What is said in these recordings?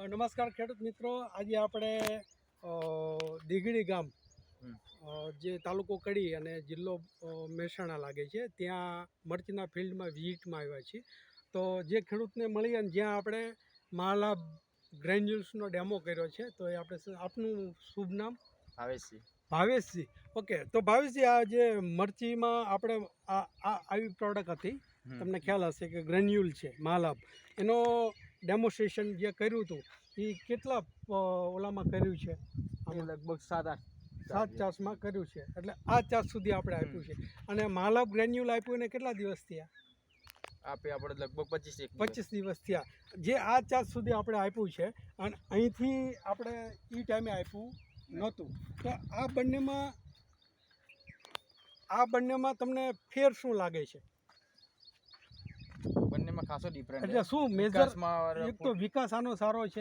નમસ્કાર ખેડૂત મિત્રો, આજે આપણે દીઘડી ગામ જે તાલુકો કડી અને જિલ્લો મહેસાણા લાગે છે ત્યાં મરચીના ફિલ્ડમાં વિઝિટમાં આવ્યા છીએ. તો જે ખેડૂતને મળી અને જ્યાં આપણે મહાલાભ ગ્રેન્યુલ્સનો ડેમો કર્યો છે, તો એ આપણે આપનું શુભ નામ? ભાવેશજી. ઓકે, તો ભાવેશજી, આ જે મરચીમાં આપણે આવી પ્રોડક્ટ હતી, તમને ખ્યાલ હશે કે ગ્રેન્યુલ છે મહાલાભ, એનો ડેમોન્સ્ટ્રેશન જે કર્યું હતું એ કેટલા ઓલામાં કર્યું છે? લગભગ 7 ચાર્જમાં કર્યું છે, એટલે આ ચાર્જ સુધી આપણે આપ્યું છે. અને મહાલાભ ગ્રેન્યુલ આપ્યું એને કેટલા દિવસ થયા? આપણે લગભગ 25 દિવસ થયા. જે આ ચાર્જ સુધી આપણે આપ્યું છે અને અહીંથી આપણે એ ટાઈમે આપ્યું નહોતું, તો આ બંનેમાં તમને ફેર શું લાગે છે? બંનેમાં ખાસો ડિફરન્સ એટલે શું મેજર? એક તો વિકાસ આનો સારો છે,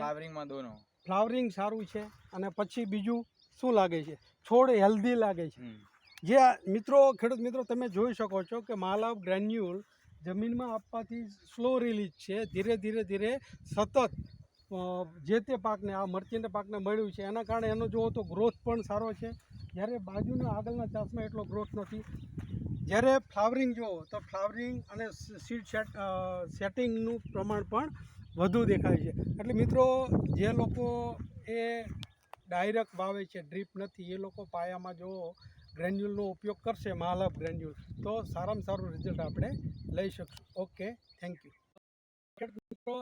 ફ્લાવરિંગ સારું છે, અને પછી બીજું શું લાગે છે? છોડ હેલ્ધી લાગે છે. જે મિત્રો, ખેડૂત મિત્રો, તમે જોઈ શકો છો કે મહાલાભ ગ્રેન્યુલ જમીનમાં આપવાથી સ્લો રિલીઝ છે, ધીરે ધીરે સતત જે તે પાકને, આ મરચીના પાકને મળ્યું છે. એના કારણે એનો જુઓ તો ગ્રોથ પણ સારો છે, જ્યારે બાજુના આગળના ચાસમાં એટલો ગ્રોથ નથી. જ્યારે ફ્લાવરિંગ જુઓ તો ફ્લાવરિંગ અને સીડ સેટિંગનું પ્રમાણ પણ વધુ દેખાય છે. એટલે મિત્રો, જે લોકો એ ડાયરેક્ટ વાવે છે, ડ્રીપ નથી, એ લોકો પાયામાં જો ગ્રેન્યુલનો ઉપયોગ કરશે, મહાલાભ ગ્રેન્યુલ, તો સારામાં સારું રિઝલ્ટ આપણે લઈ શકશું. Okay, thank you. મિત્રો,